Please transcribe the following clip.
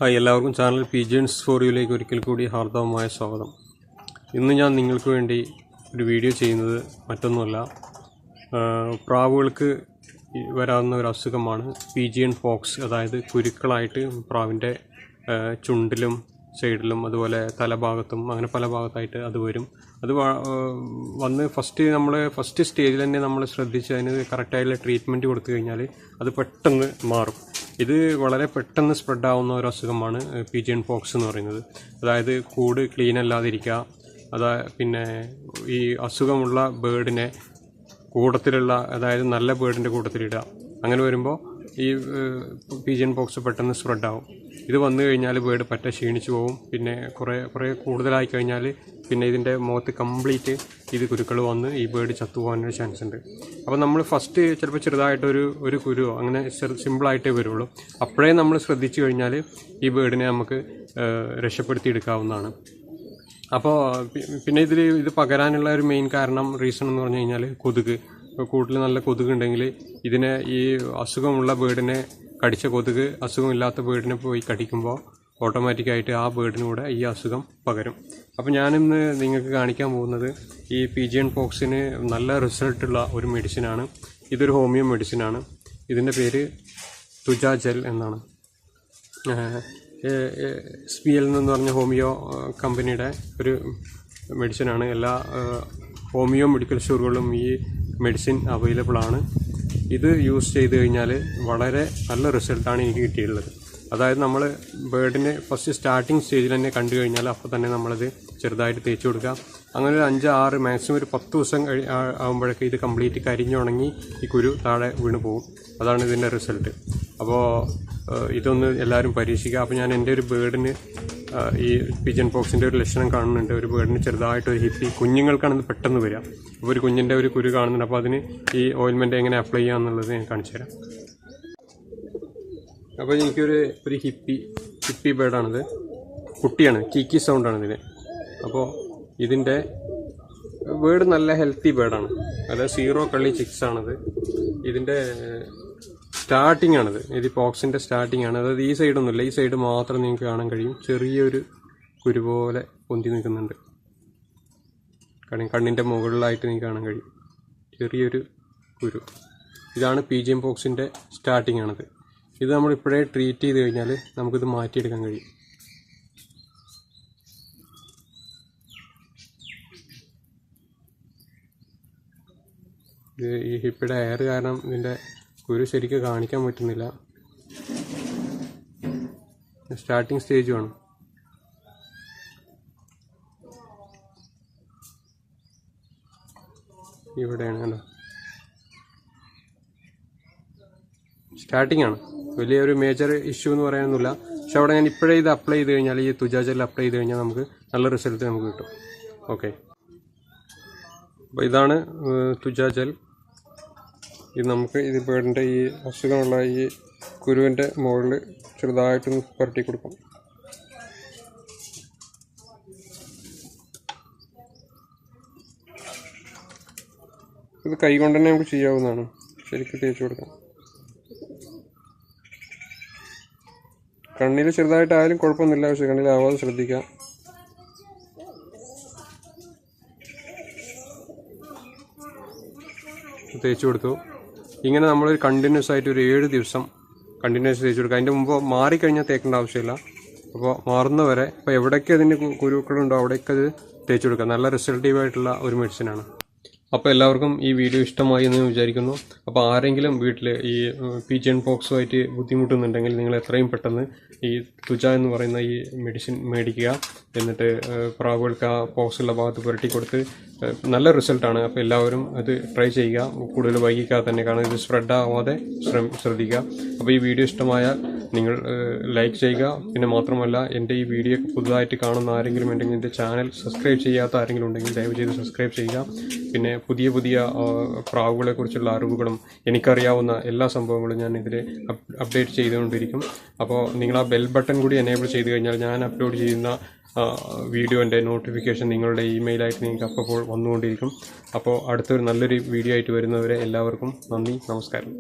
Hi, എല്ലാവർക്കും channel പിജിയൻസ് four യുയിലേക്ക് ഒരിക്കൽ കൂടി ഹാർദവമായ സ്വാഗതം. ഇന്ന് ഞാൻ നിങ്ങൾക്ക് വേണ്ടി ഒരു വീഡിയോ ചെയ്യുന്നത് മറ്റൊന്നുമല്ല, പ്രാവുകൾക്ക് വരാവുന്ന ഒരു അസുഖമാണ് പീജിയൻ പോക്സ്. അതായത് കുരുക്കളായിട്ട് പ്രാവിൻ്റെ ചുണ്ടിലും സൈഡിലും അതുപോലെ തലഭാഗത്തും അങ്ങനെ പല ഭാഗത്തായിട്ട് അത് വരും. അത് വന്ന് ഫസ്റ്റ് സ്റ്റേജിൽ തന്നെ നമ്മൾ ശ്രദ്ധിച്ച് അതിന് കറക്റ്റായിട്ടുള്ള ട്രീറ്റ്മെൻറ്റ് കൊടുത്തു കഴിഞ്ഞാൽ അത് പെട്ടെന്ന് മാറും. ഇത് വളരെ പെട്ടെന്ന് സ്പ്രെഡാവുന്ന ഒരു അസുഖമാണ് പീജിയൻ പോക്സ് എന്ന് പറയുന്നത്. അതായത് കൂട് ക്ലീൻ അല്ലാതിരിക്കുക, പിന്നെ ഈ അസുഖമുള്ള ബേർഡിനെ കൂട്ടത്തിലുള്ള, അതായത് നല്ല ബേർഡിൻ്റെ കൂട്ടത്തിലിടുക. അങ്ങനെ വരുമ്പോൾ ഈ പീജിയൻ പോക്സ് പെട്ടെന്ന് സ്പ്രെഡാവും. ഇത് വന്നു കഴിഞ്ഞാൽ ബേർഡ് പറ്റ ക്ഷീണിച്ചു പോകും. പിന്നെ കുറേ കൂടുതലായി കഴിഞ്ഞാൽ പിന്നെ ഇതിൻ്റെ മുഖത്ത് കംപ്ലീറ്റ് ഇത് കുരുക്കൾ വന്ന് ഈ ബേർഡ് ചത്തുപോകാനൊരു ചാൻസ് ഉണ്ട്. അപ്പോൾ നമ്മൾ ഫസ്റ്റ് ചിലപ്പോൾ ചെറുതായിട്ടൊരു കുരുവോ അങ്ങനെ സിമ്പിളായിട്ടേ വരുള്ളൂ. അപ്പോഴേ നമ്മൾ ശ്രദ്ധിച്ചു കഴിഞ്ഞാൽ ഈ ബേർഡിനെ നമുക്ക് രക്ഷപ്പെടുത്തിയെടുക്കാവുന്നതാണ്. അപ്പോൾ പിന്നെ ഇത് പകരാനുള്ള ഒരു മെയിൻ റീസൺ എന്ന് പറഞ്ഞു കഴിഞ്ഞാൽ കൊതുക്. കൂട്ടിൽ നല്ല കൊതുക് ഉണ്ടെങ്കിൽ ഇതിനെ ഈ അസുഖമുള്ള ബേർഡിനെ കടിച്ച കൊതുക് അസുഖമില്ലാത്ത ബേർഡിനെ പോയി കടിക്കുമ്പോൾ ഓട്ടോമാറ്റിക്കായിട്ട് ആ ബേർഡിനൂടെ ഈ അസുഖം പകരും. അപ്പോൾ ഞാനിന്ന് നിങ്ങൾക്ക് കാണിക്കാൻ പോകുന്നത് ഈ പീജിയൻ പോക്സിന് നല്ല റിസൾട്ടുള്ള ഒരു മെഡിസിനാണ്. ഇതൊരു ഹോമിയോ മെഡിസിനാണ്. ഇതിൻ്റെ പേര് തുജാജെൽ എന്നാണ്. SPL എന്ന് പറഞ്ഞ ഹോമിയോ കമ്പനിയുടെ ഒരു മെഡിസിനാണ്. എല്ലാ ഹോമിയോ മെഡിക്കൽ സ്റ്റോറുകളിലും ഈ മെഡിസിൻ അവൈലബിൾ ആണ്. ഇത് യൂസ് ചെയ്ത് കഴിഞ്ഞാൽ വളരെ നല്ല റിസൾട്ടാണ് എനിക്ക് കിട്ടിയിട്ടുള്ളത്. അതായത് നമ്മൾ ബേർഡിനെ ഫസ്റ്റ് സ്റ്റാർട്ടിങ് സ്റ്റേജിൽ തന്നെ കണ്ടു കഴിഞ്ഞാൽ അപ്പോൾ തന്നെ നമ്മളത് ചെറുതായിട്ട് തേച്ച് കൊടുക്കുക. അങ്ങനെ ഒരു 5-6 മാക്സിമം ഒരു 10 ദിവസം ആകുമ്പോഴേക്ക് ഇത് കംപ്ലീറ്റ് കരിഞ്ഞുണങ്ങി ഈ കുരു താഴെ വീണ് പോകും. അതാണ് ഇതിൻ്റെ റിസൾട്ട്. അപ്പോൾ ഇതൊന്ന് എല്ലാവരും പരീക്ഷിക്കുക. അപ്പോൾ ഞാൻ എൻ്റെ ഒരു ബേർഡിന് ഈ പീജിയൻ പോക്സിൻ്റെ ഒരു ലക്ഷണം കാണുന്നുണ്ട്. ഒരു ബേർഡിന് ചെറുതായിട്ടൊരു ഹിപ്പി, കുഞ്ഞുങ്ങൾക്കാണ് ഇത് പെട്ടെന്ന് വരിക. അപ്പോൾ ഒരു കുഞ്ഞിൻ്റെ ഒരു കുരു കാണുന്നുണ്ട്. അപ്പോൾ അതിന് ഈ ഓയിൽമെൻറ്റ് എങ്ങനെ അപ്ലൈ ചെയ്യുക എന്നുള്ളത് ഞാൻ കാണിച്ചു തരാം. അപ്പോൾ എനിക്കൊരു ഹിപ്പി ബേർഡാണിത്. കുട്ടിയാണ്, കീക്കി സൗണ്ടാണ് ഇതിന്. അപ്പോൾ ഇതിൻ്റെ ബേർഡ് നല്ല ഹെൽത്തി ബേർഡാണ്. അതായത് 0 കള്ളി ചിക്സ് ആണിത്. ഇതിൻ്റെ സ്റ്റാർട്ടിംഗ് ആണിത്. ഇത് പോക്സിൻ്റെ സ്റ്റാർട്ടിംഗ് ആണ്. അതായത് ഈ സൈഡൊന്നുമില്ല, ഈ സൈഡ് മാത്രം നിങ്ങൾക്ക് കാണാൻ കഴിയും. ചെറിയൊരു കുരു പോലെ പൊന്തി നിൽക്കുന്നുണ്ട്. കണ്ണിൻ്റെ മുകളിലായിട്ട് നിങ്ങൾക്ക് കാണാൻ കഴിയും ചെറിയൊരു കുരു. ഇതാണ് പീജിയൻ പോക്സിൻ്റെ സ്റ്റാർട്ടിംഗ് ആണിത്. ഇത് നമ്മളിപ്പോഴേ ട്രീറ്റ് ചെയ്ത് കഴിഞ്ഞാൽ നമുക്കിത് മാറ്റിയെടുക്കാൻ കഴിയും. ഇത് ഈ ഹിപ്പിയുടെ എയർ കാരണം ഇതിൻ്റെ കുരു ശരിക്കും കാണിക്കാൻ പറ്റുന്നില്ല. സ്റ്റാർട്ടിങ് സ്റ്റേജുമാണ്. ഇവിടെയാണ് കണ്ടോ, സ്റ്റാർട്ടിംഗ് ആണ്. വലിയൊരു മേജർ ഇഷ്യൂ എന്ന് പറയാനൊന്നുമില്ല. പക്ഷെ അവിടെ ഞാൻ ഇപ്പോഴേ ഇത് അപ്ലൈ ചെയ്ത് കഴിഞ്ഞാൽ, ഈ തുജാജെൽ അപ്ലൈ ചെയ്ത് കഴിഞ്ഞാൽ നമുക്ക് നല്ല റിസൾട്ട് നമുക്ക് കിട്ടും. ഓക്കെ, അപ്പോൾ ഇതാണ് തുജാജെൽ. ഇത് നമുക്ക് ഇത് ബേർഡിൻ്റെ ഈ അസുഖമുള്ള ഈ കുരുവിൻ്റെ മുകളിൽ ചെറുതായിട്ടൊന്ന് പുരട്ടി കൊടുക്കും. ഇത് കൈ കൊണ്ട് തന്നെ നമുക്ക് ചെയ്യാവുന്നതാണ്. ശരിക്കും തേച്ച് കൊടുക്കാം. കണ്ണിൽ ചെറുതായിട്ടായാലും കുഴപ്പമൊന്നുമില്ല, പക്ഷെ കണ്ണിലാവാതെ ശ്രദ്ധിക്കാം. തേച്ച് കൊടുത്തു. ഇങ്ങനെ നമ്മൾ കണ്ടിന്യൂസ് ആയിട്ട് ഒരു 7 ദിവസം കണ്ടിന്യൂസ് തേച്ച് കൊടുക്കുക. അതിൻ്റെ മുമ്പ് മാറിക്കഴിഞ്ഞാൽ തേക്കേണ്ട ആവശ്യമില്ല. അപ്പോൾ മാറുന്നവരെ ഇപ്പോൾ എവിടെയൊക്കെ അതിന് കുരുക്കളുണ്ടോ അവിടെയൊക്കെ അത് തേച്ച് കൊടുക്കുക. നല്ല റിസൾട്ടീവായിട്ടുള്ള ഒരു മെഡിസിനാണ്. അപ്പോൾ എല്ലാവർക്കും ഈ വീഡിയോ ഇഷ്ടമായി എന്ന് വിചാരിക്കുന്നു. അപ്പോൾ ആരെങ്കിലും വീട്ടിൽ ഈ പീജിയൻ പോക്സുമായിട്ട് ബുദ്ധിമുട്ടുന്നുണ്ടെങ്കിൽ നിങ്ങൾ എത്രയും പെട്ടെന്ന് ഈ തുജ എന്ന് പറയുന്ന ഈ മെഡിസിൻ മേടിക്കുക. എന്നിട്ട് പ്രാവുകൾക്ക് ആ പോക്സുള്ള ഭാഗത്ത് പുരട്ടി കൊടുത്ത് നല്ല റിസൾട്ടാണ്. അപ്പോൾ എല്ലാവരും അത് ട്രൈ ചെയ്യുക. കൂടുതൽ വൈകിക്കാതെ തന്നെ, കാരണം ഇത് സ്പ്രെഡ് ആവാതെ ശ്രദ്ധിക്കുക. അപ്പോൾ ഈ വീഡിയോ ഇഷ്ടമായാൽ നിങ്ങൾ ലൈക്ക് ചെയ്യുക. പിന്നെ മാത്രമല്ല, എൻ്റെ ഈ വീഡിയോ പുതുതായിട്ട് കാണുന്ന ആരെങ്കിലും ഉണ്ടെങ്കിൽ, എൻ്റെ ചാനൽ സബ്സ്ക്രൈബ് ചെയ്യാത്ത ആരെങ്കിലും ഉണ്ടെങ്കിൽ ദയവ് ചെയ്ത് സബ്സ്ക്രൈബ് ചെയ്യുക. പിന്നെ പുതിയ പ്രാവുകളെക്കുറിച്ചുള്ള അറിവുകളും എനിക്കറിയാവുന്ന എല്ലാ സംഭവങ്ങളും ഞാൻ ഇതിൽ അപ്ഡേറ്റ് ചെയ്തുകൊണ്ടിരിക്കും. അപ്പോൾ നിങ്ങൾ ആ ബെൽ ബട്ടൺ കൂടി എനേബിൾ ചെയ്ത് കഴിഞ്ഞാൽ ഞാൻ അപ്ലോഡ് ചെയ്യുന്ന വീഡിയോൻ്റെ നോട്ടിഫിക്കേഷൻ നിങ്ങളുടെ ഇമെയിലായിട്ട് നിങ്ങൾക്ക് അപ്പോൾ വന്നുകൊണ്ടിരിക്കും. അപ്പോൾ അടുത്തൊരു നല്ലൊരു വീഡിയോ ആയിട്ട് വരുന്നവരെ എല്ലാവർക്കും നന്ദി, നമസ്കാരം.